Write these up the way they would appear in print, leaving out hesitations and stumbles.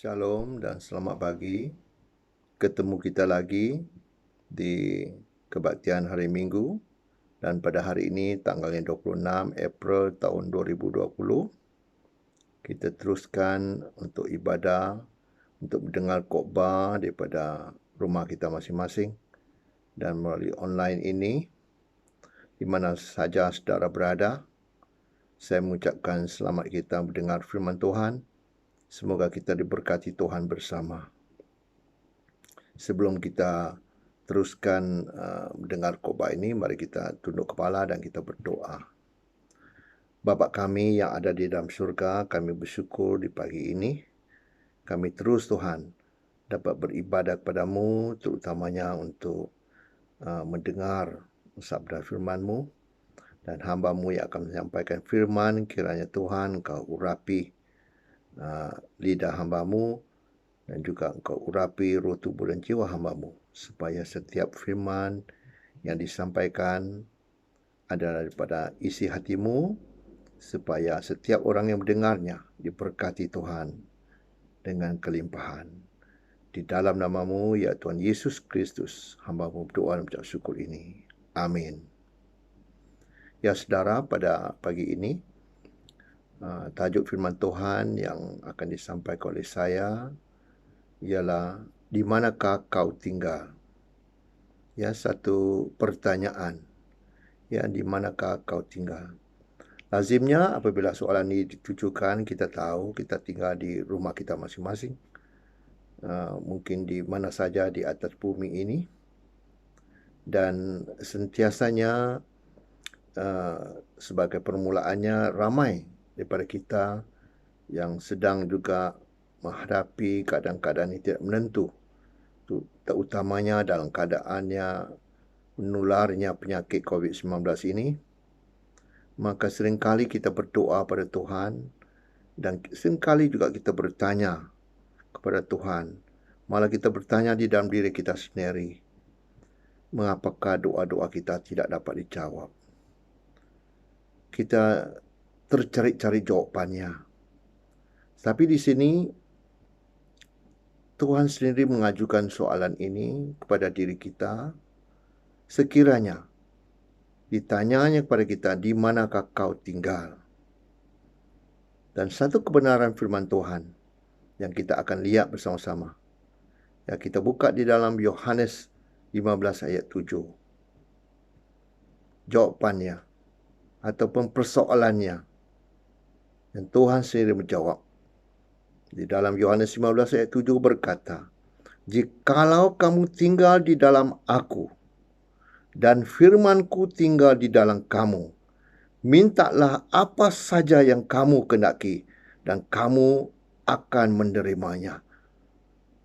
Shalom dan selamat pagi. Ketemu kita lagi di kebaktian hari Minggu dan pada hari ini tanggalnya 26 April tahun 2020 kita teruskan untuk ibadah, untuk mendengar khotbah daripada rumah kita masing-masing dan melalui online ini di mana saja saudara berada. Saya mengucapkan selamat kita mendengar firman Tuhan. Semoga kita diberkati Tuhan bersama. Sebelum kita teruskan mendengar khotbah ini, mari kita tunduk kepala dan kita berdoa. Bapa kami yang ada di dalam syurga, kami bersyukur di pagi ini. Kami terus Tuhan dapat beribadah kepadamu, terutamanya untuk mendengar sabda firman-Mu. Dan hamba-Mu yang akan menyampaikan firman, kiranya Tuhan Engkau urapi lidah hamba-Mu dan juga Engkau urapi roh, tubuh dan jiwa hamba-Mu, supaya setiap firman yang disampaikan adalah daripada isi hati-Mu, supaya setiap orang yang mendengarnya diberkati Tuhan dengan kelimpahan. Di dalam nama-Mu, ya Tuhan Yesus Kristus, hamba-Mu berdoa dan mengucap syukur ini. Amin. Ya saudara, pada pagi ini, tajuk firman Tuhan yang akan disampaikan oleh saya ialah, di manakah kau tinggal? Ya, satu pertanyaan. Ya, di manakah kau tinggal? Lazimnya apabila soalan ini ditujukan, kita tahu kita tinggal di rumah kita masing-masing. Mungkin di mana saja di atas bumi ini. Dan sentiasanya sebagai permulaannya ramai daripada kita yang sedang juga menghadapi keadaan-keadaan yang tidak menentu. Terutamanya dalam keadaannya menularnya penyakit COVID-19 ini. Maka seringkali kita berdoa pada Tuhan dan seringkali juga kita bertanya kepada Tuhan. Malah kita bertanya di dalam diri kita sendiri, mengapakah doa-doa kita tidak dapat dijawab? Kita tercari-cari jawabannya. Tapi di sini Tuhan sendiri mengajukan soalan ini kepada diri kita. Sekiranya ditanyanya kepada kita, di manakah kau tinggal? Dan satu kebenaran firman Tuhan yang kita akan lihat bersama-sama. Ya, kita buka di dalam Yohanes 15 ayat 7. Jawabannya ataupun persoalannya yang Tuhan sendiri menjawab. Di dalam Yohanes 15 ayat 7 berkata, "Jikalau kamu tinggal di dalam aku dan firman-Ku tinggal di dalam kamu, mintalah apa saja yang kamu kehendaki dan kamu akan menerimanya."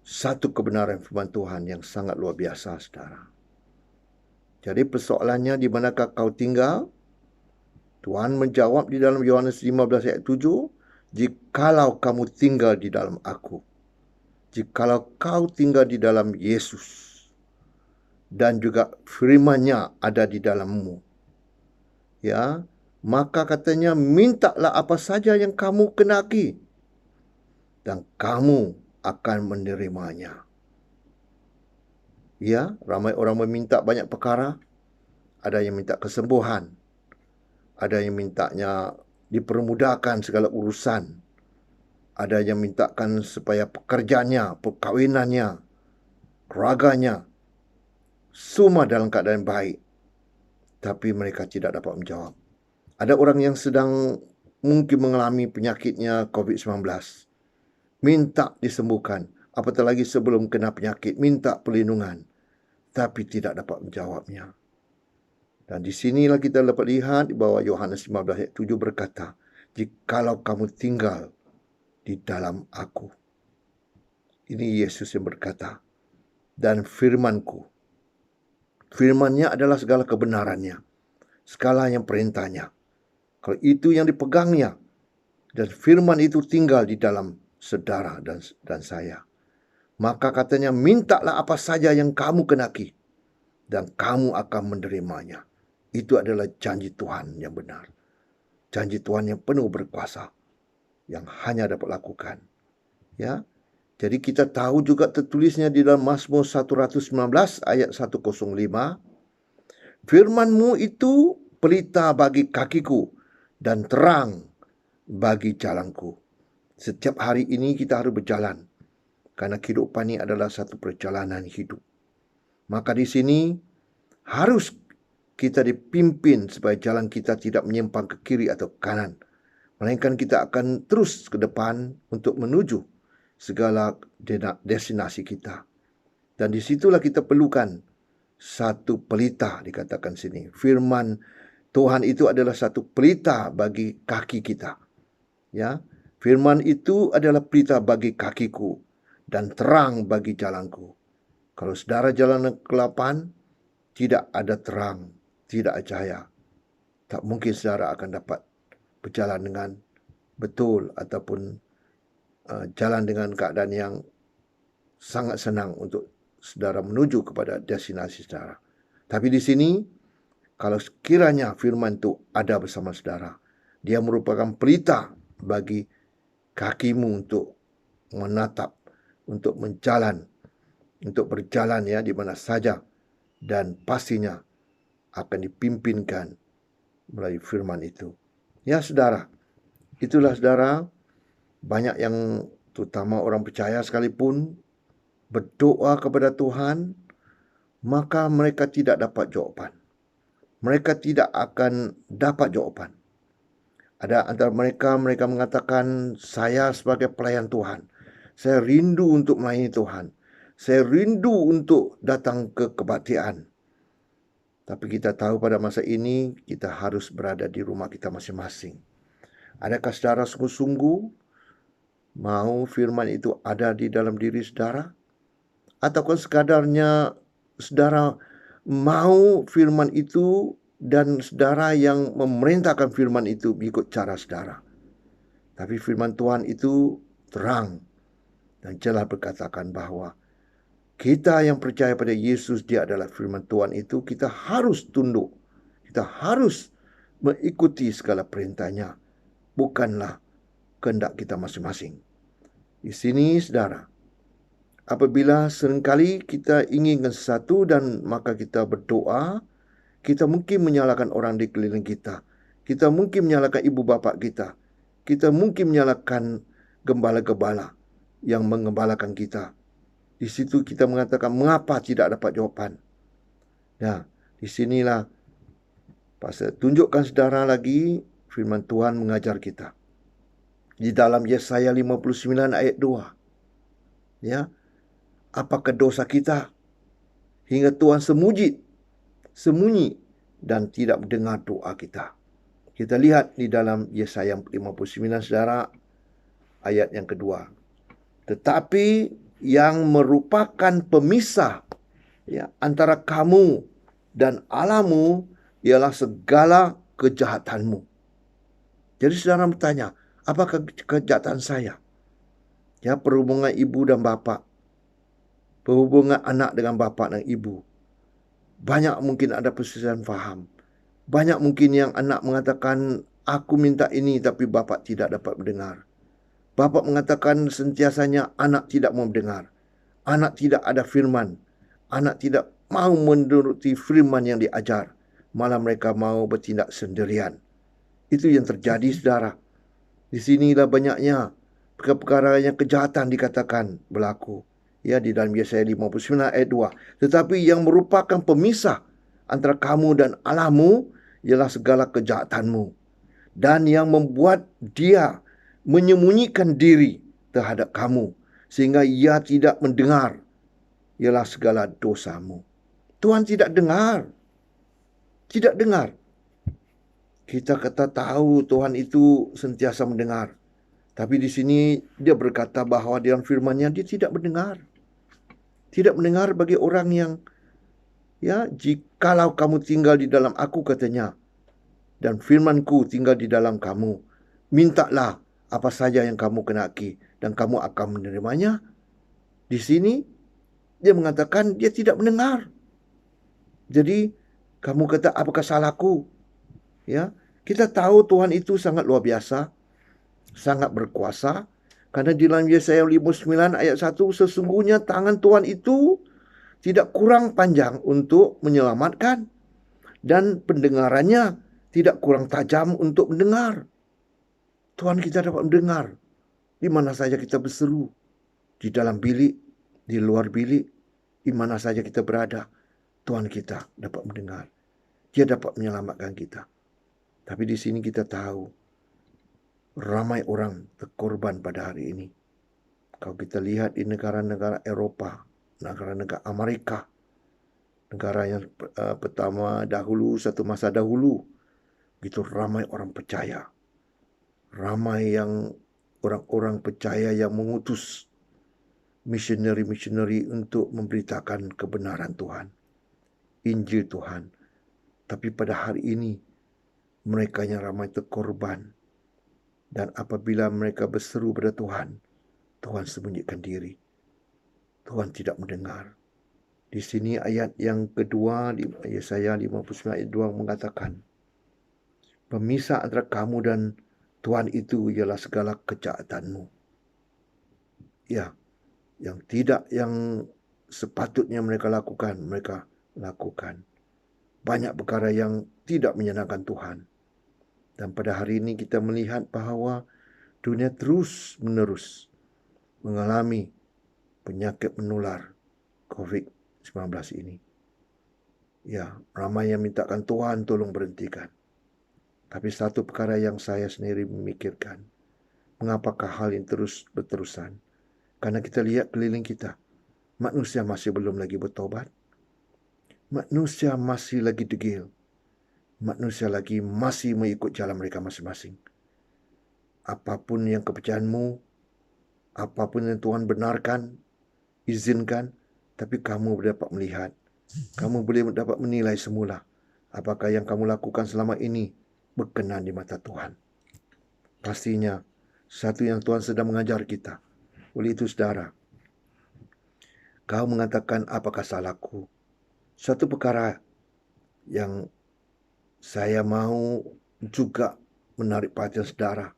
Satu kebenaran firman Tuhan yang sangat luar biasa, saudara. Jadi persoalannya, di manakah kau tinggal? Tuhan menjawab di dalam Yohanes 15 ayat 7, "Jikalau kamu tinggal di dalam aku, jikalau kau tinggal di dalam Yesus, dan juga firman-Nya ada di dalammu, ya, maka katanya, mintalah apa saja yang kamu kehendaki, dan kamu akan menerimanya." Ya, ramai orang meminta banyak perkara. Ada yang minta kesembuhan, ada yang mintanya dipermudahkan segala urusan, ada yang mintakan supaya pekerjaannya, perkahwinannya, keluarganya semua dalam keadaan baik. Tapi mereka tidak dapat menjawab. Ada orang yang sedang mungkin mengalami penyakitnya COVID-19. Minta disembuhkan. Apatah lagi sebelum kena penyakit, minta perlindungan. Tapi tidak dapat menjawabnya. Dan di sinilah kita dapat lihat bahwa Yohanes 15 ayat 7 berkata, "Jikalau kamu tinggal di dalam aku." Ini Yesus yang berkata. "Dan firman-Ku." Firman-Nya adalah segala kebenarannya, segala yang perintahnya. Kalau itu yang dipegangnya, dan firman itu tinggal di dalam saudara dan saya, maka katanya, mintalah apa saja yang kamu kehendaki, dan kamu akan menerimanya. Itu adalah janji Tuhan yang benar. Janji Tuhan yang penuh berkuasa, yang hanya dapat lakukan. Ya, Jadi kita tahu juga tertulisnya di dalam Mazmur 119 ayat 105, firman-Mu itu pelita bagi kakiku dan terang bagi jalanku. Setiap hari ini kita harus berjalan, karena kehidupan ini adalah satu perjalanan hidup. Maka di sini harus kita dipimpin supaya jalan kita tidak menyimpang ke kiri atau kanan, melainkan kita akan terus ke depan untuk menuju segala destinasi kita. Dan disitulah kita perlukan satu pelita, dikatakan sini. Firman Tuhan itu adalah satu pelita bagi kaki kita. Ya, firman itu adalah pelita bagi kakiku dan terang bagi jalanku. Kalau saudara jalan kegelapan, tidak ada terang, tidak ada cahaya, tak mungkin saudara akan dapat berjalan dengan betul ataupun jalan dengan keadaan yang sangat senang untuk saudara menuju kepada destinasi saudara. Tapi di sini, kalau sekiranya firman itu ada bersama saudara, dia merupakan pelita bagi kakimu untuk menatap, untuk menjalan, untuk berjalan ya di mana saja, dan pastinya akan dipimpinkan melalui firman itu. Ya saudara, itulah saudara, banyak yang terutama orang percaya sekalipun berdoa kepada Tuhan, maka mereka tidak dapat jawapan. Mereka tidak akan dapat jawapan. Ada antara mereka mengatakan, saya sebagai pelayan Tuhan, saya rindu untuk melayani Tuhan, saya rindu untuk datang ke kebaktian. Tapi kita tahu pada masa ini kita harus berada di rumah kita masing-masing. Adakah saudara sungguh-sungguh mau firman itu ada di dalam diri saudara? Ataukah sekadarnya saudara mau firman itu dan saudara yang memerintahkan firman itu ikut cara saudara? Tapi firman Tuhan itu terang dan jelas berkatakan bahwa kita yang percaya pada Yesus, dia adalah firman Tuhan itu, kita harus tunduk. Kita harus mengikuti segala perintahnya. Bukanlah kehendak kita masing-masing. Di sini, saudara, apabila seringkali kita inginkan sesuatu dan maka kita berdoa, kita mungkin menyalahkan orang di keliling kita. Kita mungkin menyalahkan ibu bapa kita. Kita mungkin menyalahkan gembala-gembala yang mengembalakan kita. Di situ kita mengatakan mengapa tidak dapat jawapan. Nah, di sinilah pasal tunjukkan saudara lagi firman Tuhan mengajar kita. Di dalam Yesaya 59 ayat 2. Ya. Apakah dosa kita hingga Tuhan sembunyi dan tidak mendengar doa kita? Kita lihat di dalam Yesaya 59 saudara ayat yang kedua. Tetapi yang merupakan pemisah ya, antara kamu dan Allahmu ialah segala kejahatanmu. Jadi saudara bertanya, apakah kejahatan saya? Ya, perhubungan ibu dan bapa, perhubungan anak dengan bapa dan ibu. Banyak mungkin ada perselisihan faham. Banyak mungkin yang anak mengatakan, aku minta ini tapi bapa tidak dapat mendengar. Bapa mengatakan sentiasanya anak tidak mau mendengar. Anak tidak ada firman. Anak tidak mau menuruti firman yang diajar. Malah mereka mau bertindak sendirian. Itu yang terjadi, saudara. Di sinilah banyaknya perkara-perkara yang kejahatan dikatakan berlaku. Ya, di dalam Yesaya 59 ayat 2. Tetapi yang merupakan pemisah antara kamu dan Allahmu ialah segala kejahatanmu. Dan yang membuat dia menyembunyikan diri terhadap kamu sehingga ia tidak mendengar ialah segala dosamu. Tuhan tidak dengar. Tidak dengar. Kita kata tahu Tuhan itu sentiasa mendengar. Tapi di sini dia berkata bahwa dalam firman-Nya dia tidak mendengar. Tidak mendengar bagi orang yang ya, jikalau kamu tinggal di dalam aku katanya dan firman-Ku tinggal di dalam kamu, mintalah apa saja yang kamu kenaki dan kamu akan menerimanya. Di sini dia mengatakan dia tidak mendengar. Jadi kamu kata apakah salahku? Ya, kita tahu Tuhan itu sangat luar biasa, sangat berkuasa. Karena di dalam Yesaya 59 ayat 1, sesungguhnya tangan Tuhan itu tidak kurang panjang untuk menyelamatkan, dan pendengarannya tidak kurang tajam untuk mendengar. Tuhan kita dapat mendengar di mana saja kita berseru, di dalam bilik, di luar bilik, di mana saja kita berada. Tuhan kita dapat mendengar. Dia dapat menyelamatkan kita. Tapi di sini kita tahu ramai orang terkorban pada hari ini. Kalau kita lihat di negara-negara Eropa, negara-negara Amerika, negara yang pertama dahulu, satu masa dahulu, itu ramai orang percaya. Ramai yang orang-orang percaya yang mengutus misioneri-misioneri untuk memberitakan kebenaran Tuhan, Injil Tuhan. Tapi pada hari ini, mereka yang ramai terkorban. Dan apabila mereka berseru pada Tuhan, Tuhan sembunyikan diri. Tuhan tidak mendengar. Di sini ayat yang kedua, di Yesaya 59 ayat 2 mengatakan, pemisah antara kamu dan Tuhan itu ialah segala kejahatan-mu. Ya, yang sepatutnya mereka lakukan, mereka lakukan. Banyak perkara yang tidak menyenangkan Tuhan. Dan pada hari ini kita melihat bahawa dunia terus-menerus mengalami penyakit menular COVID-19 ini. Ya, ramai yang mintakan Tuhan tolong berhentikan. Tapi satu perkara yang saya sendiri memikirkan, mengapakah hal ini terus berterusan? Karena kita lihat keliling kita, manusia masih belum lagi bertobat. Manusia masih lagi degil. Manusia lagi masih mengikut jalan mereka masing-masing. Apapun yang kepercayaanmu, apapun yang Tuhan benarkan, izinkan, tapi kamu dapat melihat, kamu boleh dapat menilai semula apakah yang kamu lakukan selama ini berkenan di mata Tuhan. Pastinya satu yang Tuhan sedang mengajar kita. Oleh itu saudara, kau mengatakan apakah salahku? Satu perkara yang saya mau juga menarik perhatian saudara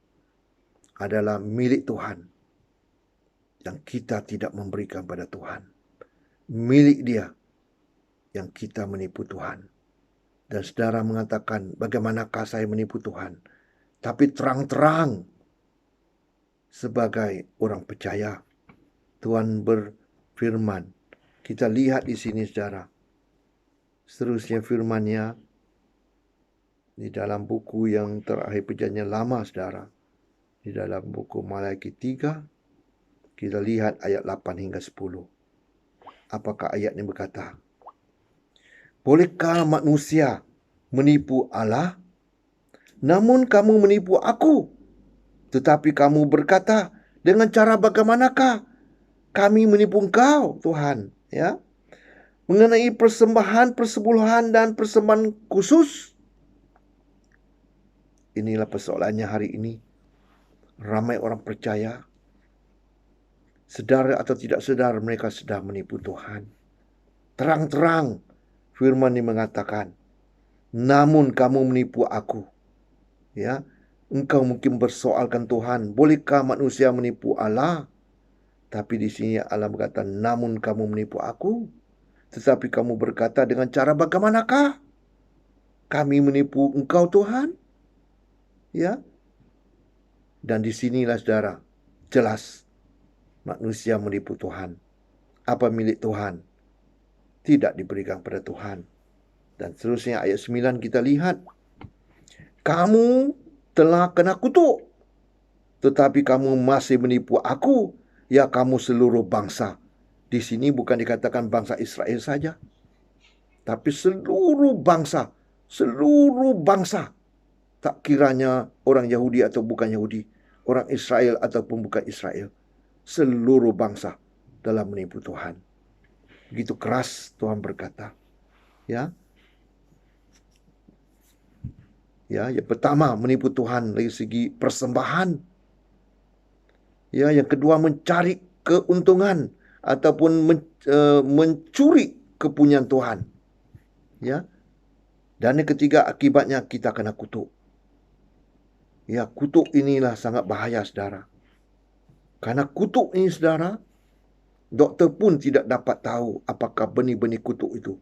adalah milik Tuhan yang kita tidak memberikan pada Tuhan. Milik Dia yang kita menipu Tuhan. Dan saudara mengatakan, bagaimanakah saya menipu Tuhan? Tapi terang-terang sebagai orang percaya, Tuhan berfirman. Kita lihat di sini saudara. Seterusnya firman-Nya di dalam buku yang terakhir perjanjian lama saudara. Di dalam buku Malaki 3, kita lihat ayat 8 hingga 10. Apakah ayat ini berkata? Bolehkah manusia menipu Allah? Namun kamu menipu aku. Tetapi kamu berkata, dengan cara bagaimanakah kami menipu engkau, Tuhan? Ya, mengenai persembahan, persepuluhan dan persembahan khusus. Inilah persoalannya hari ini. Ramai orang percaya, sedar atau tidak sedar, mereka sedang menipu Tuhan. Terang-terang firman ini mengatakan, namun kamu menipu aku. Ya, engkau mungkin bersoalkan Tuhan, bolehkah manusia menipu Allah? Tapi di sini Allah berkata, namun kamu menipu aku. Tetapi kamu berkata, dengan cara bagaimanakah kami menipu engkau Tuhan? Ya. Dan di sinilah saudara, jelas manusia menipu Tuhan. Apa milik Tuhan tidak diberikan pada Tuhan. Dan seterusnya ayat 9 kita lihat, kamu telah kena kutuk, tetapi kamu masih menipu aku, ya kamu seluruh bangsa. Di sini bukan dikatakan bangsa Israel saja, tapi seluruh bangsa. Seluruh bangsa. Tak kiranya orang Yahudi atau bukan Yahudi, orang Israel ataupun bukan Israel. Seluruh bangsa dalam menipu Tuhan. Begitu keras Tuhan berkata. Ya. Ya, yang pertama menipu Tuhan dari segi persembahan. Ya, yang kedua mencari keuntungan ataupun mencuri kepunyaan Tuhan. Ya. Dan yang ketiga akibatnya kita kena kutuk. Ya, kutuk inilah sangat bahaya saudara. Karena kutuk ini, saudara, doktor pun tidak dapat tahu apakah benih-benih kutuk itu.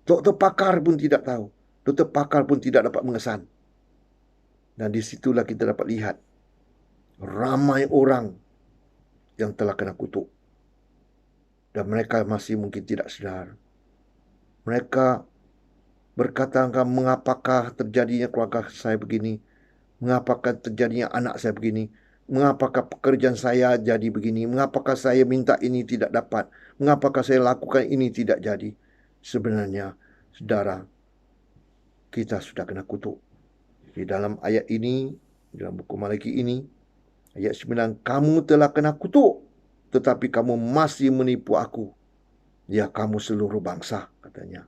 Doktor pakar pun tidak tahu. Doktor pakar pun tidak dapat mengesan. Dan disitulah kita dapat lihat ramai orang yang telah kena kutuk. Dan mereka masih mungkin tidak sedar. Mereka berkata, mengapakah terjadinya keluarga saya begini? Mengapakah terjadinya anak saya begini? Mengapakah pekerjaan saya jadi begini? Mengapakah saya minta ini tidak dapat? Mengapakah saya lakukan ini tidak jadi? Sebenarnya, saudara, kita sudah kena kutuk. Di dalam ayat ini, dalam buku Malaki ini, ayat 9, kamu telah kena kutuk, tetapi kamu masih menipu aku. Ya, kamu seluruh bangsa, katanya.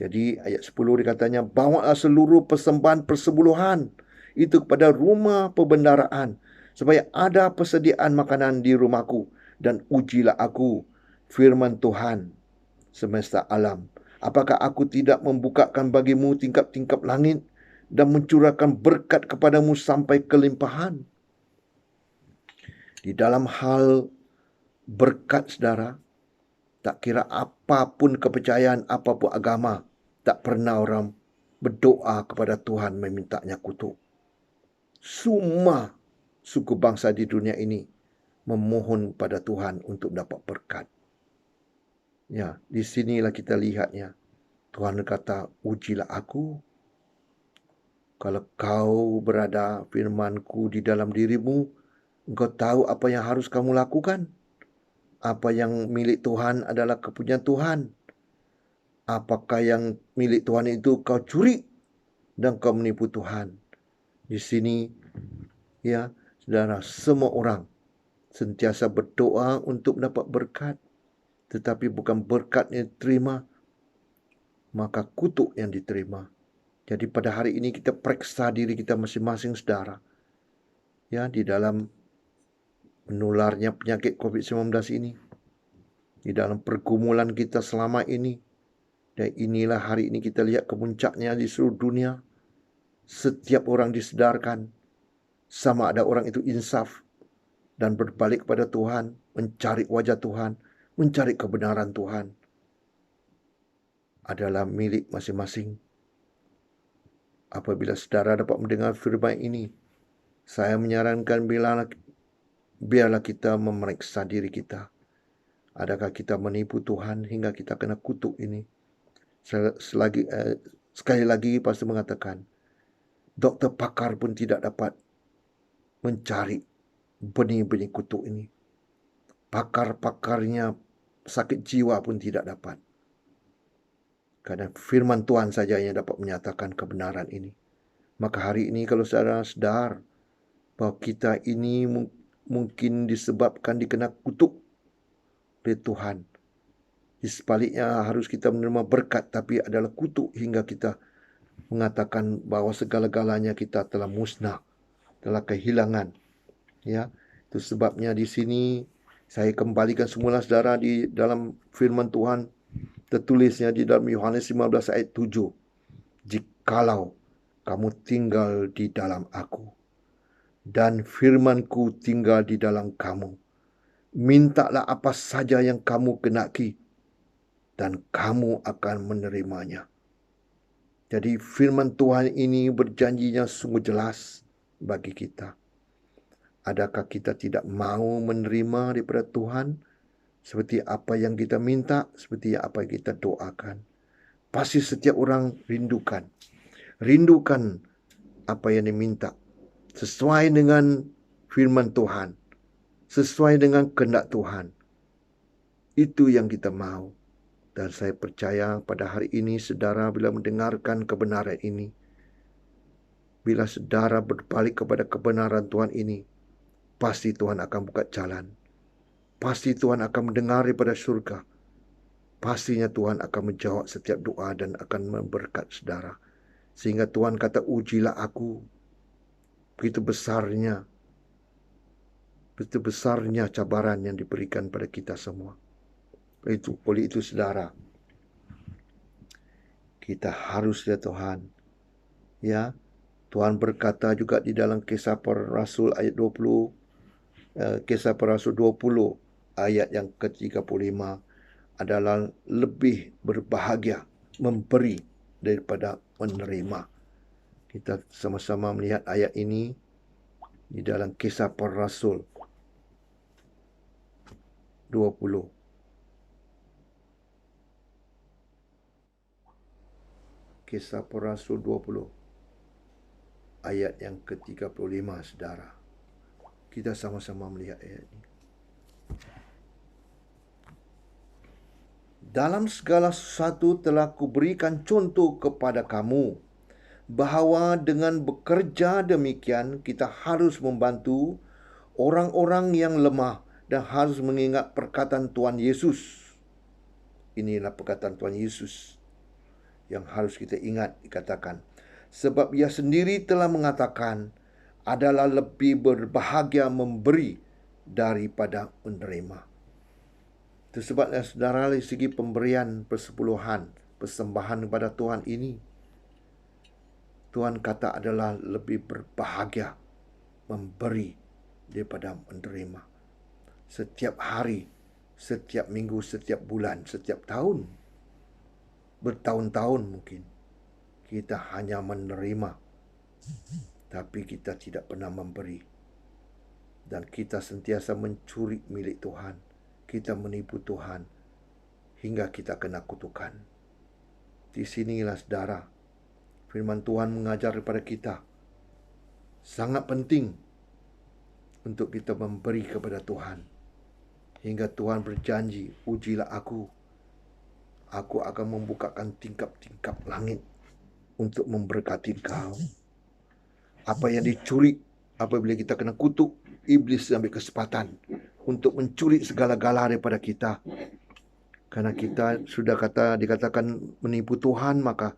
Jadi ayat 10 dikatanya, bawalah seluruh persembahan persepuluhan itu kepada rumah perbendaraan, supaya ada persediaan makanan di rumahku, dan ujilah aku, firman Tuhan semesta alam. Apakah aku tidak membukakan bagimu tingkap-tingkap langit dan mencurahkan berkat kepadamu sampai kelimpahan? Di dalam hal berkat, saudara, tak kira apapun kepercayaan, apapun agama, tak pernah orang berdoa kepada Tuhan memintanya kutuk. Semua suku bangsa di dunia ini memohon pada Tuhan untuk dapat berkat. Ya, di sinilah kita lihatnya. Tuhan kata, ujilah aku. Kalau kau berada firmanku di dalam dirimu, engkau tahu apa yang harus kamu lakukan. Apa yang milik Tuhan adalah kepunyaan Tuhan. Apakah yang milik Tuhan itu kau curi dan kau menipu Tuhan. Di sini, ya, saudara, semua orang sentiasa berdoa untuk dapat berkat. Tetapi bukan berkat yang diterima, maka kutuk yang diterima. Jadi pada hari ini kita periksa diri kita masing-masing, saudara. Ya, di dalam menularnya penyakit COVID-19 ini. Di dalam pergumulan kita selama ini. Dan inilah hari ini kita lihat kemuncaknya di seluruh dunia. Setiap orang disedarkan. Sama ada orang itu insaf dan berbalik kepada Tuhan, mencari wajah Tuhan, mencari kebenaran Tuhan. Adalah milik masing-masing. Apabila saudara dapat mendengar firman ini, saya menyarankan biarlah kita memeriksa diri kita. Adakah kita menipu Tuhan hingga kita kena kutuk ini? Sekali lagi pastor mengatakan, doktor pakar pun tidak dapat mencari benih-benih kutuk ini. Pakar-pakarnya sakit jiwa pun tidak dapat. Karena firman Tuhan saja yang dapat menyatakan kebenaran ini. Maka hari ini kalau saudara sedar bahawa kita ini mungkin disebabkan dikena kutuk oleh Tuhan. Di sebaliknya harus kita menerima berkat, tapi adalah kutuk hingga kita mengatakan bahawa segala-galanya kita telah musnah, telah kehilangan. Ya, itu sebabnya di sini saya kembalikan semula saudara di dalam firman Tuhan. Tertulisnya di dalam Yohanes 15 ayat 7. Jikalau kamu tinggal di dalam aku dan firmanku tinggal di dalam kamu, mintalah apa saja yang kamu kenaki dan kamu akan menerimanya. Jadi firman Tuhan ini berjanjinya sungguh jelas bagi kita. Adakah kita tidak mau menerima daripada Tuhan seperti apa yang kita minta, seperti apa yang kita doakan? Pasti setiap orang rindukan apa yang diminta sesuai dengan firman Tuhan, sesuai dengan kehendak Tuhan. Itu yang kita mau. Dan saya percaya pada hari ini saudara bila mendengarkan kebenaran ini, bila saudara berbalik kepada kebenaran Tuhan ini, pasti Tuhan akan buka jalan. Pasti Tuhan akan mendengar daripada surga. Pastinya Tuhan akan menjawab setiap doa dan akan memberkat saudara. Sehingga Tuhan kata, ujilah aku. Begitu besarnya cabaran yang diberikan pada kita semua. Oleh itu saudara, kita harus ya Tuhan. Ya, Tuhan berkata juga di dalam Kisah Para Rasul ayat 20, Kisah Para Rasul 20 ayat yang ke-35 adalah lebih berbahagia memberi daripada menerima. Kita sama-sama melihat ayat ini di dalam Kisah Para Rasul 20. Kisah Para Rasul 20 ayat yang ke-35, saudara. Kita sama-sama melihat ayat ini. Dalam segala sesuatu telah kuberikan contoh kepada kamu, bahawa dengan bekerja demikian kita harus membantu orang-orang yang lemah dan harus mengingat perkataan Tuhan Yesus. Inilah perkataan Tuhan Yesus yang harus kita ingat, dikatakan. Sebab ia sendiri telah mengatakan, adalah lebih berbahagia memberi daripada menerima. Itu sebabnya saudara, dari segi pemberian persepuluhan, persembahan kepada Tuhan ini, Tuhan kata adalah lebih berbahagia memberi daripada menerima. Setiap hari, setiap minggu, setiap bulan, setiap tahun, bertahun-tahun mungkin, kita hanya menerima, tapi kita tidak pernah memberi. Dan kita sentiasa mencuri milik Tuhan. Kita menipu Tuhan hingga kita kena kutukan. Di sinilah saudara, firman Tuhan mengajar kepada kita, sangat penting untuk kita memberi kepada Tuhan. Hingga Tuhan berjanji, ujilah aku akan membukakan tingkap-tingkap langit untuk memberkati kau. Apa yang dicuri apabila kita kena kutuk, iblis ambil kesempatan untuk mencuri segala-gala daripada kita. Karena kita sudah dikatakan menipu Tuhan, maka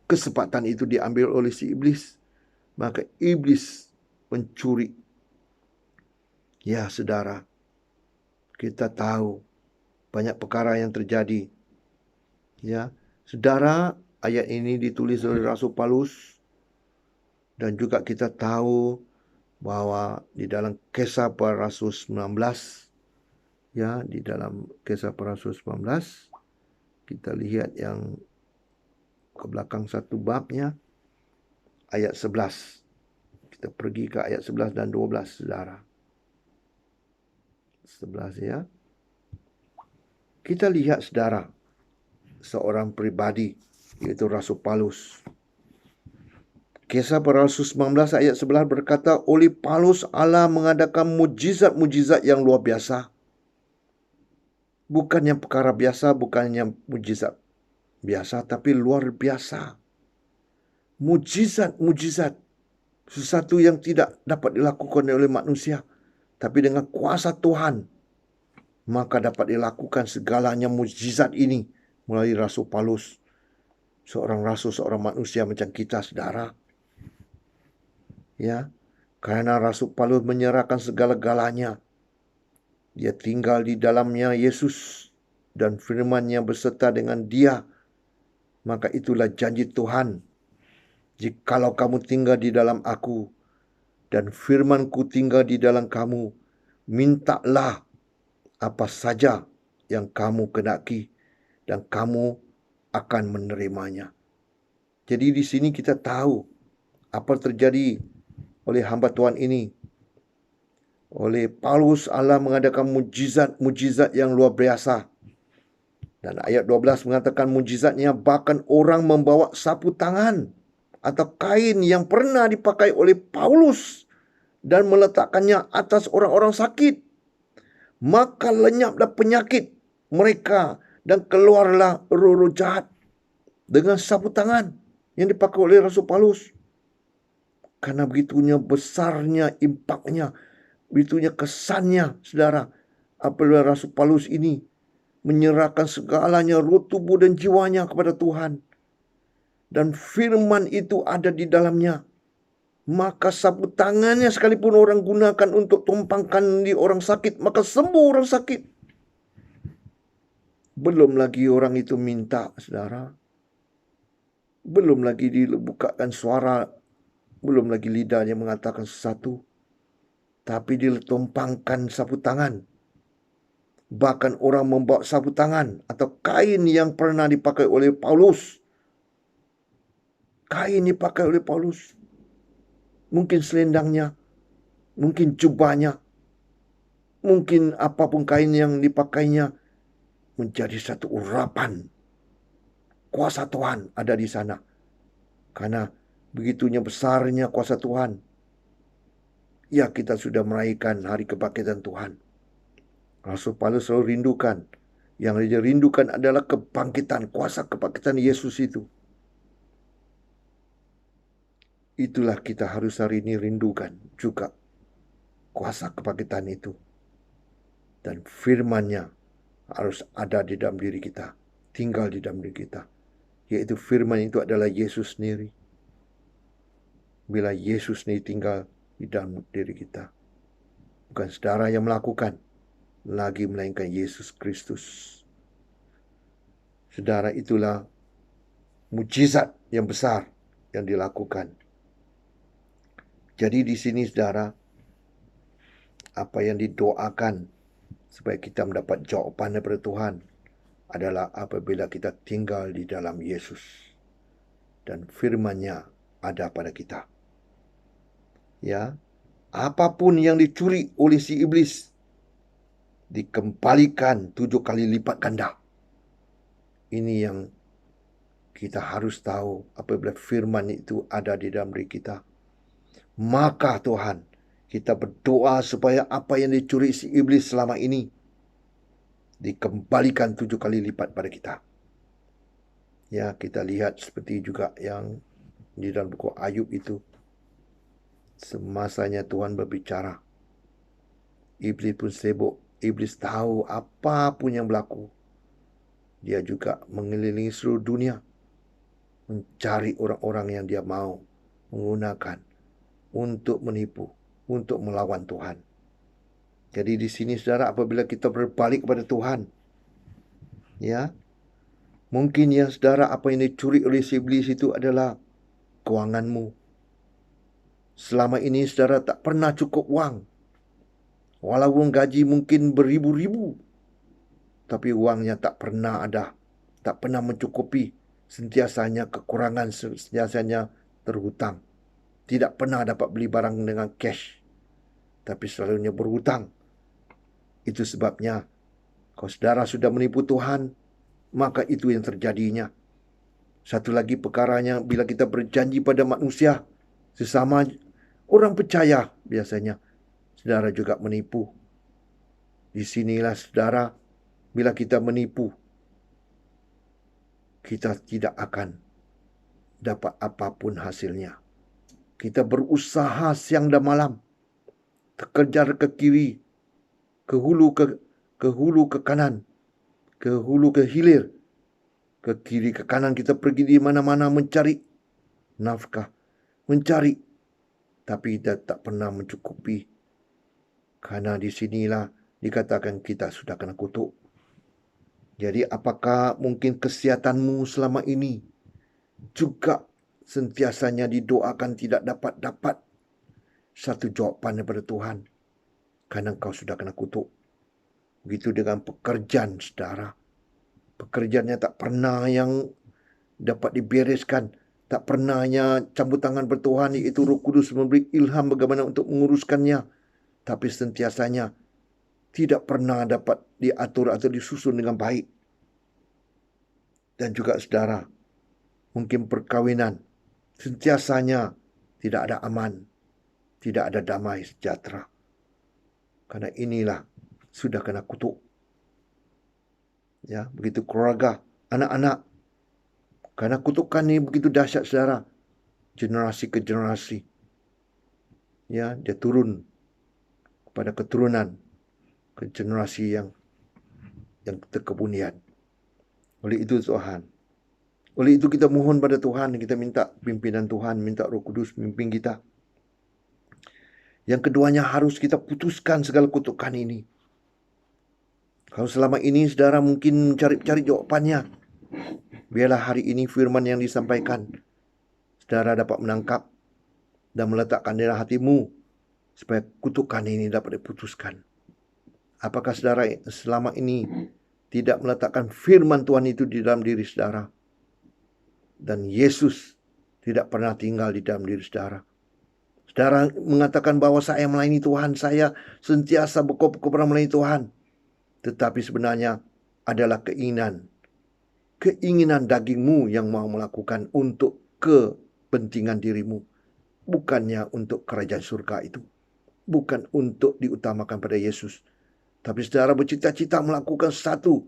kesempatan itu diambil oleh si iblis. Maka iblis mencuri. Ya saudara, kita tahu banyak perkara yang terjadi. Ya, saudara, ayat ini ditulis oleh Rasul Paulus. Dan juga kita tahu bahwa di dalam Kisah Para Rasul 19, ya, di dalam Kisah Para Rasul 19, kita lihat yang ke belakang satu babnya, ayat 11. Kita pergi ke ayat 11 dan 12, saudara. 11, ya. Kita lihat, saudara, seorang pribadi, yaitu Rasul Paulus. Kisah Para Rasul 19 ayat 11 berkata, oleh Paulus Allah mengadakan mujizat-mujizat yang luar biasa. Bukannya perkara biasa, bukannya mujizat biasa, tapi luar biasa. Mujizat-mujizat, sesuatu yang tidak dapat dilakukan oleh manusia, tapi dengan kuasa Tuhan, maka dapat dilakukan segalanya mujizat ini melalui Rasul Paulus. Seorang rasul, seorang manusia macam kita, saudara. Ya, karena Rasul Paulus menyerahkan segala-galanya. Dia tinggal di dalamnya Yesus dan firman-Nya beserta dengan dia. Maka itulah janji Tuhan. Jikalau kamu tinggal di dalam aku dan firman-Ku tinggal di dalam kamu, mintalah apa saja yang kamu kehendaki dan kamu akan menerimanya. Jadi di sini kita tahu apa terjadi oleh hamba Tuhan ini. Oleh Paulus, Allah mengadakan mujizat-mujizat yang luar biasa. Dan ayat 12 mengatakan mujizatnya bahkan orang membawa sapu tangan atau kain yang pernah dipakai oleh Paulus dan meletakkannya atas orang-orang sakit. Maka lenyaplah penyakit mereka dan keluarlah roh-roh jahat dengan sapu tangan yang dipakai oleh Rasul Paulus. Karena begitunya besarnya impaknya, begitunya kesannya, saudara, apabila Rasul Paulus ini menyerahkan segalanya, roh, tubuh dan jiwanya kepada Tuhan. Dan firman itu ada di dalamnya. Maka sapu tangannya sekalipun orang gunakan untuk tumpangkan di orang sakit, maka sembuh orang sakit. Belum lagi orang itu minta, saudara. Belum lagi dibukakan suara. Belum lagi lidahnya mengatakan sesuatu. tapi ditumpangkan sapu tangan. Bahkan orang membawa sapu tangan atau kain yang pernah dipakai oleh Paulus. Kain dipakai oleh Paulus. Mungkin selendangnya, mungkin jubahnya, mungkin apapun kain yang dipakainya, menjadi satu urapan. Kuasa Tuhan ada di sana. Karena begitunya besarnya kuasa Tuhan. Ya, kita sudah merayakan hari kebangkitan Tuhan. Rasul Paulus selalu rindukan. Yang dia rindukan adalah kebangkitan, kuasa kebangkitan Yesus itu. Itulah kita harus hari ini rindukan juga. Kuasa kebangkitan itu. Dan firman-Nya harus ada di dalam diri kita. Tinggal di dalam diri kita. Yaitu firman itu adalah Yesus sendiri. Bila Yesus sendiri tinggal di dalam diri kita. Bukan saudara yang melakukan. Lagi melainkan Yesus Kristus. Saudara, itulah mujizat yang besar yang dilakukan. Jadi di sini saudara, apa yang didoakan supaya kita mendapat jawaban daripada Tuhan adalah apabila kita tinggal di dalam Yesus dan firman-Nya ada pada kita. Ya, apapun yang dicuri oleh si iblis dikembalikan 7 kali lipat ganda. Ini yang kita harus tahu apabila firman itu ada di dalam diri kita. Maka Tuhan, kita berdoa supaya apa yang dicuri si iblis selama ini dikembalikan 7 kali lipat pada kita. Ya, kita lihat seperti juga yang di dalam buku Ayub itu. Semasanya Tuhan berbicara. Iblis pun sibuk. Iblis tahu apapun yang berlaku. Dia juga mengelilingi seluruh dunia. Mencari orang-orang yang dia mau menggunakan untuk menipu, untuk melawan Tuhan. Jadi di sini saudara, apabila kita berbalik kepada Tuhan, ya, mungkin ya saudara, apa yang dicuri oleh si iblis itu adalah keuanganmu. Selama ini saudara tak pernah cukup uang. Walaupun gaji mungkin beribu-ribu, tapi uangnya tak pernah ada, tak pernah mencukupi. Sentiasanya kekurangan, sentiasanya terhutang. Tidak pernah dapat beli barang dengan cash, tapi selalunya berhutang. Itu sebabnya, kalau saudara sudah menipu Tuhan, maka itu yang terjadinya. Satu lagi perkaranya, bila kita berjanji pada manusia, sesama orang percaya biasanya, saudara juga menipu. Di sinilah saudara, bila kita menipu, kita tidak akan dapat apapun hasilnya. Kita berusaha siang dan malam, terkejar ke kiri, ke hulu ke kanan, ke hulu ke hilir, ke kiri ke kanan. Kita pergi di mana-mana mencari nafkah, mencari, tapi kita tak pernah mencukupi. Karena di sinilah dikatakan kita sudah kena kutuk. Jadi apakah mungkin kesehatanmu selama ini juga sentiasanya didoakan tidak dapat satu jawapan daripada Tuhan? Karena kau sudah kena kutuk. Begitu dengan pekerjaan saudara. Pekerjaannya tak pernah yang dapat dibereskan. Tak pernahnya campur tangan bertuhan, iaitu Roh Kudus memberi ilham bagaimana untuk menguruskannya. Tapi sentiasanya tidak pernah dapat diatur atau disusun dengan baik. Dan juga saudara, mungkin perkawinan sentiasanya tidak ada aman, tidak ada damai sejahtera. Karena inilah sudah kena kutuk. Ya, begitu keluarga, anak-anak. Karena kutukan ini begitu dahsyat saudara. Generasi ke generasi. Ya, dia turun kepada keturunan, ke generasi yang terkemudian. Oleh itu Tuhan, oleh itu kita mohon pada Tuhan, kita minta pimpinan Tuhan, minta Roh Kudus memimpin kita. Yang keduanya, harus kita putuskan segala kutukan ini. Kalau selama ini saudara mungkin cari jawabannya, biarlah hari ini firman yang disampaikan saudara dapat menangkap dan meletakkan dalam hatimu supaya kutukan ini dapat diputuskan. Apakah saudara selama ini tidak meletakkan firman Tuhan itu di dalam diri saudara? Dan Yesus tidak pernah tinggal di dalam diri saudara. Saudara mengatakan bahwa saya melayani Tuhan, saya sentiasa berkobar melayani Tuhan. Tetapi sebenarnya adalah keinginan dagingmu yang mau melakukan untuk kepentingan dirimu. Bukannya untuk kerajaan surga itu. Bukan untuk diutamakan pada Yesus. Tapi saudara bercita-cita melakukan sesuatu.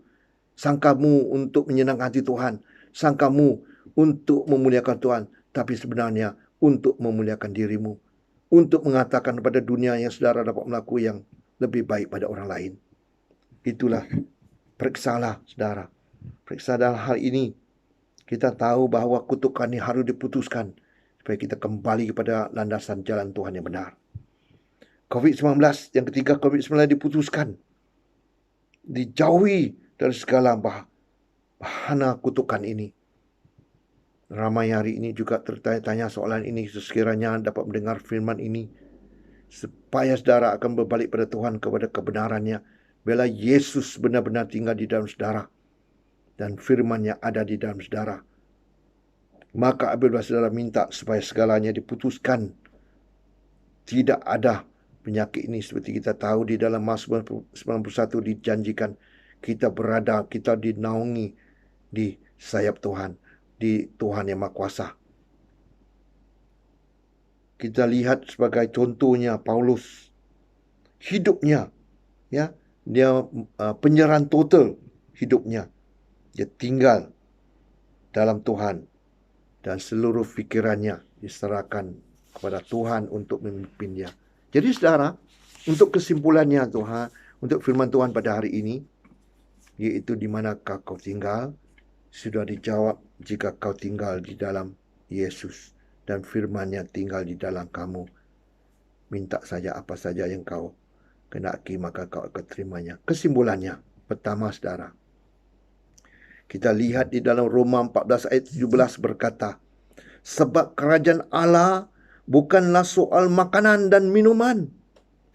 Sangkamu untuk menyenangkan hati Tuhan. Sangkamu untuk memuliakan Tuhan. Tapi sebenarnya untuk memuliakan dirimu. Untuk mengatakan kepada dunia yang saudara dapat melakukan yang lebih baik pada orang lain. Itulah, periksalah saudara. Periksa dalam hal ini. Kita tahu bahawa kutukan ini harus diputuskan. Supaya kita kembali kepada landasan jalan Tuhan yang benar. COVID-19, yang ketiga COVID-19 diputuskan. Dijauhi dari segala bahana kutukan ini. Ramai hari ini juga tertanya-tanya soalan ini. Sekiranya dapat mendengar firman ini. Supaya saudara akan berbalik pada Tuhan kepada kebenarannya. Bila Yesus benar-benar tinggal di dalam saudara. Dan firman-Nya ada di dalam saudara. Maka apabila saudara minta supaya segalanya diputuskan. Tidak ada penyakit ini seperti kita tahu di dalam Mazmur 91 dijanjikan. Kita dinaungi di sayap Tuhan. Di Tuhan yang Maha Kuasa. Kita lihat sebagai contohnya Paulus. Hidupnya. Ya, dia penyerahan total hidupnya. Dia tinggal dalam Tuhan. Dan seluruh fikirannya diserahkan kepada Tuhan untuk memimpinnya. Jadi saudara, untuk kesimpulannya Tuhan, untuk firman Tuhan pada hari ini, yaitu di manakah kau tinggal, sudah dijawab jika kau tinggal di dalam Yesus dan firman-Nya tinggal di dalam kamu. Minta saja apa saja yang kau kehendaki, maka kau akan terimanya. Kesimpulannya, pertama saudara, kita lihat di dalam Roma 14 ayat 17 berkata, sebab kerajaan Allah bukanlah soal makanan dan minuman,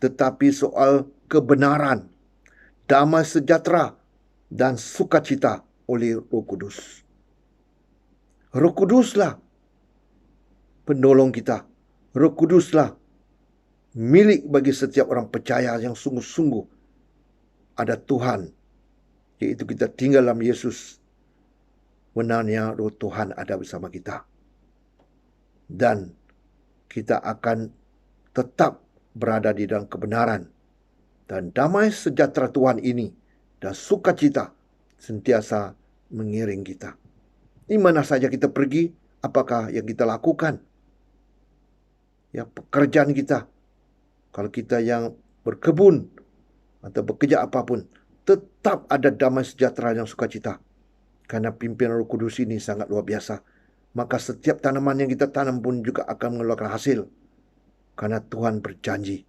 tetapi soal kebenaran, damai sejahtera, dan sukacita oleh Roh Kudus. Roh Kuduslah penolong kita. Roh Kuduslah milik bagi setiap orang percaya yang sungguh-sungguh ada Tuhan, yaitu kita tinggal dalam Yesus. Benarnya Roh Tuhan ada bersama kita. Dan kita akan tetap berada di dalam kebenaran. Dan damai sejahtera Tuhan ini dan sukacita sentiasa mengiring kita. Di mana saja kita pergi, apakah yang kita lakukan? Ya, pekerjaan kita. Kalau kita yang berkebun atau bekerja apapun, tetap ada damai sejahtera yang sukacita. Karena pimpinan Roh Kudus ini sangat luar biasa. Maka setiap tanaman yang kita tanam pun juga akan mengeluarkan hasil. Karena Tuhan berjanji,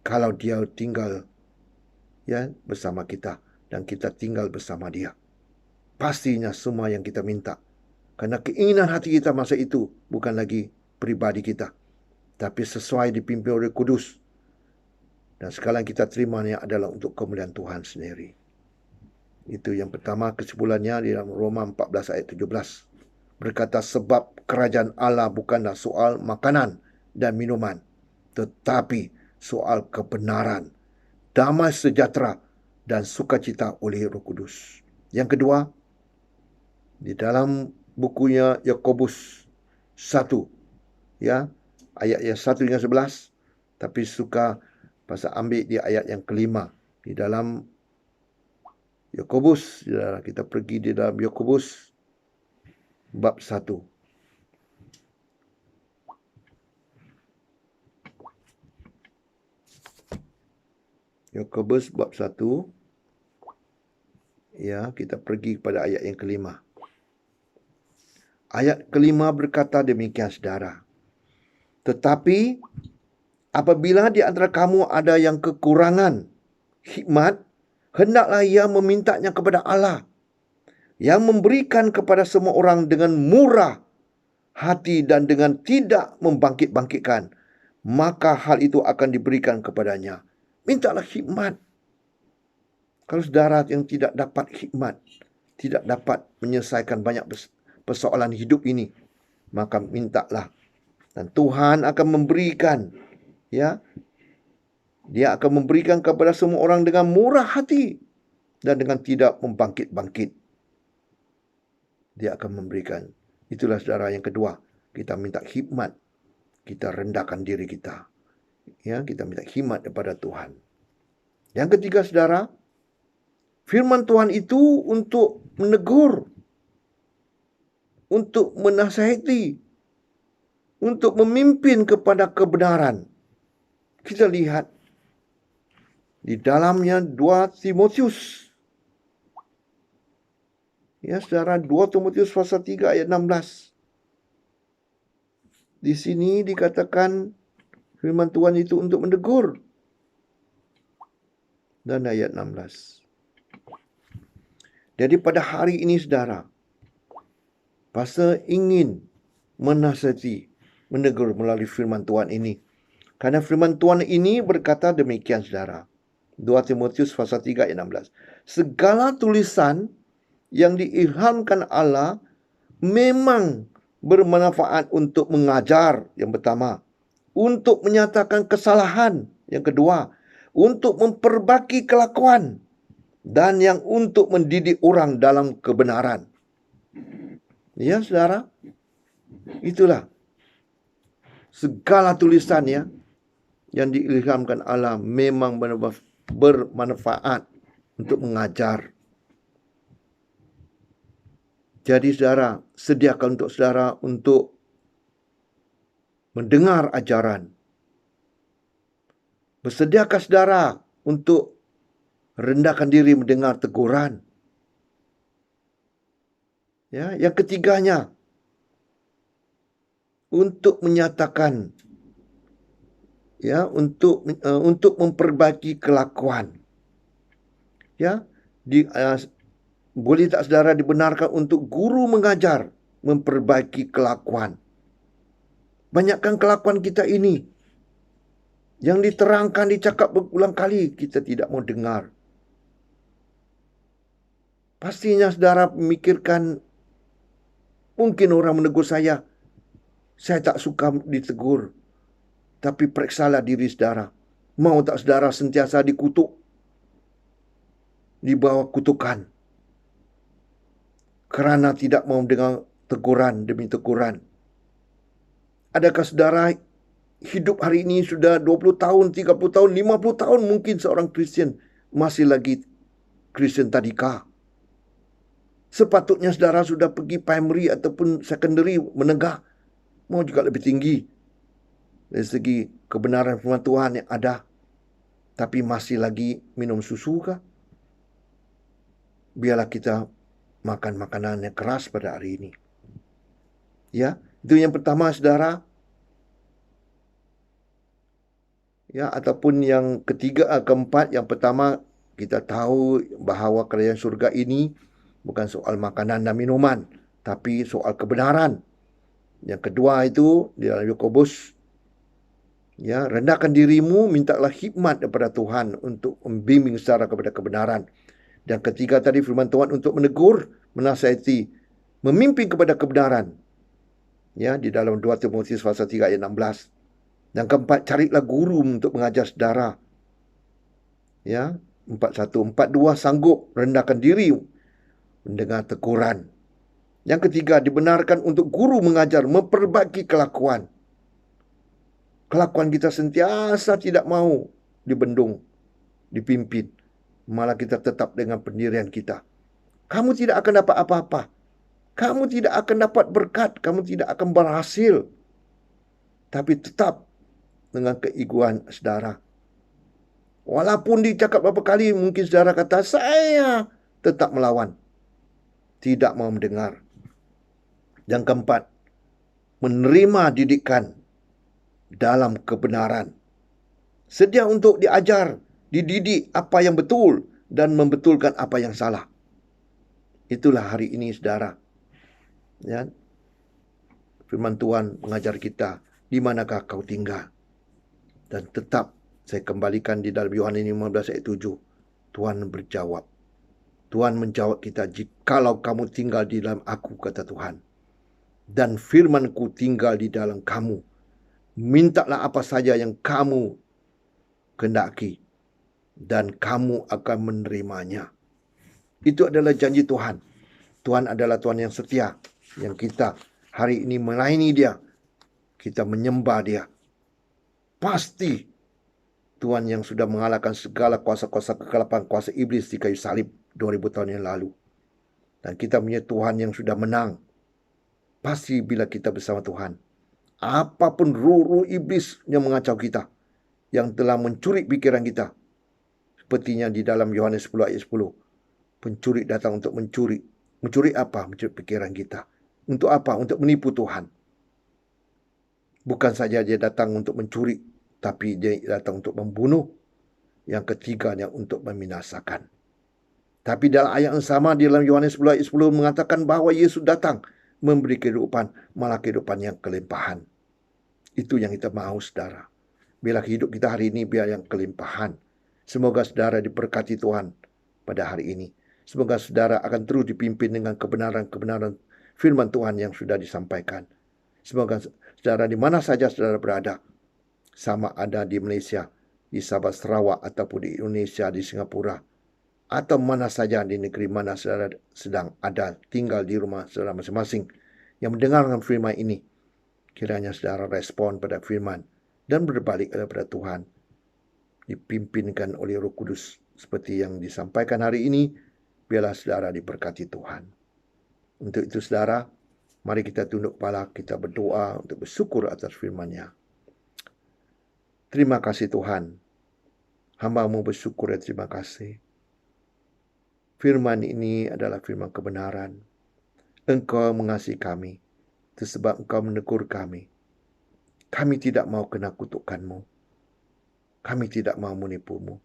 kalau Dia tinggal bersama kita dan kita tinggal bersama Dia, pastinya semua yang kita minta. Karena keinginan hati kita masa itu bukan lagi pribadi kita, tapi sesuai dipimpin oleh Kudus. Dan segala yang kita terimanya adalah untuk kemuliaan Tuhan sendiri. Itu yang pertama, kesimpulannya di dalam Roma 14 ayat 17. Berkata, sebab kerajaan Allah bukanlah soal makanan dan minuman, tetapi soal kebenaran, damai sejahtera, dan sukacita oleh Roh Kudus. Yang kedua, di dalam bukunya Yakobus 1, ayat yang 1 hingga 11, tapi suka pasal ambil di ayat yang kelima. Di dalam Yakobus, kita pergi di dalam Yakobus bab 1. Yakobus bab 1. Ya, kita pergi kepada ayat yang kelima. Ayat kelima berkata demikian saudara. Tetapi apabila di antara kamu ada yang kekurangan hikmat, hendaklah ia memintanya kepada Allah, yang memberikan kepada semua orang dengan murah hati dan dengan tidak membangkit-bangkitkan, maka hal itu akan diberikan kepadanya. Mintalah hikmat. Kalau saudara yang tidak dapat hikmat, tidak dapat menyelesaikan banyak persoalan hidup ini, maka mintalah. Dan Tuhan akan memberikan, ya. Dia akan memberikan kepada semua orang dengan murah hati dan dengan tidak membangkit-bangkit. Dia akan memberikan. Itulah saudara yang kedua. Kita minta hikmat. Kita rendahkan diri kita. Ya, kita minta hikmat kepada Tuhan. Yang ketiga saudara, firman Tuhan itu untuk menegur, untuk menasihati, untuk memimpin kepada kebenaran. Kita lihat di dalamnya 2 Timotius. Ya, saudara, 2 Timotius pasal 3 ayat 16. Di sini dikatakan firman Tuhan itu untuk menegur. Dan ayat 16. Jadi pada hari ini saudara, pastor ingin menasihati, menegur melalui firman Tuhan ini. Karena firman Tuhan ini berkata demikian saudara. 2 Timotius pasal 3 ayat 16. Segala tulisan yang diilhamkan Allah memang bermanfaat untuk mengajar, yang pertama, untuk menyatakan kesalahan, yang kedua, untuk memperbaiki kelakuan, dan yang untuk mendidik orang dalam kebenaran. Ya saudara, itulah segala tulisan ya yang diilhamkan Allah memang bermanfaat untuk mengajar. Jadi saudara, sediakan untuk saudara untuk mendengar ajaran. Bersediakah saudara untuk rendahkan diri mendengar teguran? Ya, yang ketiganya, untuk menyatakan, ya, untuk memperbaiki kelakuan. Ya, boleh tak saudara dibenarkan untuk guru mengajar, memperbaiki kelakuan. Banyakkan kelakuan kita ini yang diterangkan, dicakap berulang kali, kita tidak mau dengar. Pastinya saudara memikirkan, mungkin orang menegur saya tak suka ditegur. Tapi periksalah diri saudara. Mau tak saudara sentiasa dikutuk, di bawah kutukan, kerana tidak mau dengar teguran demi teguran? Adakah saudara hidup hari ini sudah 20 tahun, 30 tahun, 50 tahun mungkin seorang Kristian masih lagi Kristian tadika? Sepatutnya saudara sudah pergi primary ataupun secondary menengah, mau juga lebih tinggi dari segi kebenaran firman Tuhan yang ada, tapi masih lagi minum susu kah? Biarlah kita makan makanan yang keras pada hari ini. Ya, itu yang pertama saudara. Ya, ataupun yang ketiga, keempat, yang pertama, kita tahu bahawa kerajaan surga ini bukan soal makanan dan minuman, tapi soal kebenaran. Yang kedua itu di dalam Yakobus, ya, rendahkan dirimu, mintalah hikmat daripada Tuhan untuk membimbing secara kepada kebenaran. Dan ketiga tadi firman Tuhan untuk menegur, menasihati, memimpin kepada kebenaran. Ya, di dalam 2 Timotius pasal 3 ayat 16. Yang keempat, carilah guru untuk mengajar saudara. Ya, 41, 42, sanggup rendahkan diri mendengar teguran. Yang ketiga, dibenarkan untuk guru mengajar, memperbaiki kelakuan. Kelakuan kita sentiasa tidak mau dibendung, dipimpin. Malah kita tetap dengan pendirian kita. Kamu tidak akan dapat apa-apa. Kamu tidak akan dapat berkat. Kamu tidak akan berhasil. Tapi tetap dengan keegoan saudara. Walaupun dicakap berapa kali, mungkin saudara kata, saya tetap melawan. Tidak mau mendengar. Yang keempat, menerima didikan dalam kebenaran. Sedia untuk diajar, dididik apa yang betul dan membetulkan apa yang salah. Itulah hari ini saudara. Ya. Firman Tuhan mengajar kita, di manakah kau tinggal? Dan tetap saya kembalikan di dalam Yohanes 15 ayat 7. Tuhan berjawab. Tuhan menjawab kita, jikalau kamu tinggal di dalam aku, kata Tuhan, dan firman-Ku tinggal di dalam kamu, mintalah apa saja yang kamu kehendaki, dan kamu akan menerimanya. Itu adalah janji Tuhan. Tuhan adalah Tuhan yang setia, yang kita hari ini melayani Dia, kita menyembah Dia. Pasti Tuhan yang sudah mengalahkan segala kuasa-kuasa kegelapan, kuasa iblis di kayu salib 2000 tahun yang lalu. Dan kita punya Tuhan yang sudah menang. Pasti bila kita bersama Tuhan, apapun ruh-ruh iblis yang mengacau kita, yang telah mencuri pikiran kita, sepertinya di dalam Yohanes 10 ayat 10, pencuri datang untuk mencuri. Mencuri apa? Mencuri pikiran kita. Untuk apa? Untuk menipu Tuhan. Bukan saja dia datang untuk mencuri, tapi dia datang untuk membunuh. Yang ketiganya untuk membinasakan. Tapi dalam ayat yang sama di dalam Yohanes 10 ayat 10 mengatakan bahwa Yesus datang memberi kehidupan, malah kehidupan yang kelimpahan. Itu yang kita mau, saudara. Bila hidup kita hari ini biar yang kelimpahan. Semoga saudara diberkati Tuhan pada hari ini. Semoga saudara akan terus dipimpin dengan kebenaran-kebenaran firman Tuhan yang sudah disampaikan. Semoga saudara di mana saja saudara berada, sama ada di Malaysia, di Sabah Sarawak, ataupun di Indonesia, di Singapura, atau mana saja di negeri mana saudara sedang ada, tinggal di rumah saudara masing-masing yang mendengarkan firman ini, kiranya saudara respon pada firman dan berbalik kepada Tuhan, dipimpinkan oleh Roh Kudus seperti yang disampaikan hari ini. Biarlah saudara diberkati Tuhan. Untuk itu saudara, mari kita tunduk kepala, kita berdoa untuk bersyukur atas firman-Nya. Terima kasih Tuhan. Hamba-Mu bersyukur dan terima kasih. Firman ini adalah firman kebenaran. Engkau mengasihi kami, itu sebab Engkau menegur kami. Kami tidak mau kena kutukan-Mu. Kami tidak mau menipu-Mu.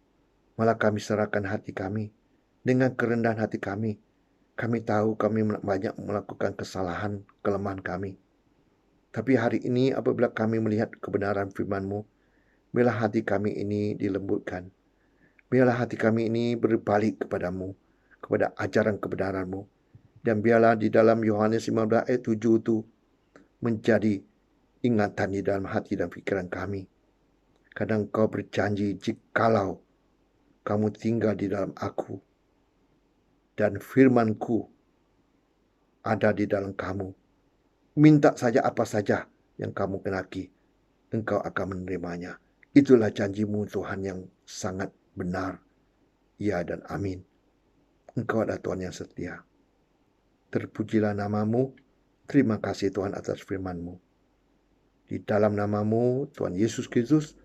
Malah kami serahkan hati kami. Dengan kerendahan hati kami. Kami tahu kami banyak melakukan kesalahan, kelemahan kami. Tapi hari ini apabila kami melihat kebenaran firman-Mu, biarlah hati kami ini dilembutkan. Biarlah hati kami ini berbalik kepadamu, kepada ajaran kebenaran-Mu. Dan biarlah di dalam Yohanes 15 ayat 7 itu menjadi ingatan di dalam hati dan pikiran kami. Kadang Kau berjanji, jikalau kamu tinggal di dalam aku, dan firman-Ku ada di dalam kamu, minta saja apa saja yang kamu kehendaki, Engkau akan menerimanya. Itulah janji-Mu Tuhan yang sangat benar. Ya dan amin. Engkau adalah Tuhan yang setia. Terpujilah nama-Mu. Terima kasih Tuhan atas firman-Mu. Di dalam nama-Mu, Tuhan Yesus Kristus,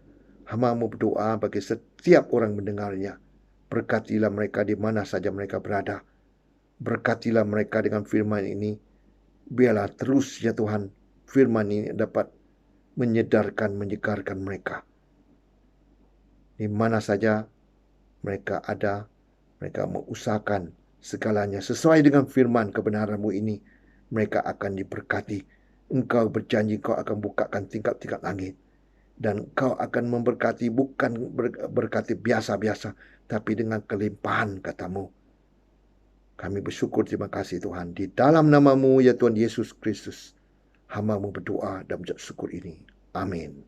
hamba-Mu berdoa bagi setiap orang mendengarnya. Berkatilah mereka di mana saja mereka berada. Berkatilah mereka dengan firman ini. Biarlah terus ya Tuhan, firman ini dapat menyedarkan, menyegarkan mereka. Di mana saja mereka ada, mereka mengusahakan segalanya sesuai dengan firman kebenaran-Mu ini. Mereka akan diberkati. Engkau berjanji Kau akan bukakan tingkap-tingkap langit. Dan Kau akan memberkati, bukan berkati biasa-biasa, tapi dengan kelimpahan, kata-Mu. Kami bersyukur, terima kasih Tuhan. Di dalam nama-Mu ya Tuhan Yesus Kristus, hamba-Mu berdoa dan mengucap syukur ini. Amin.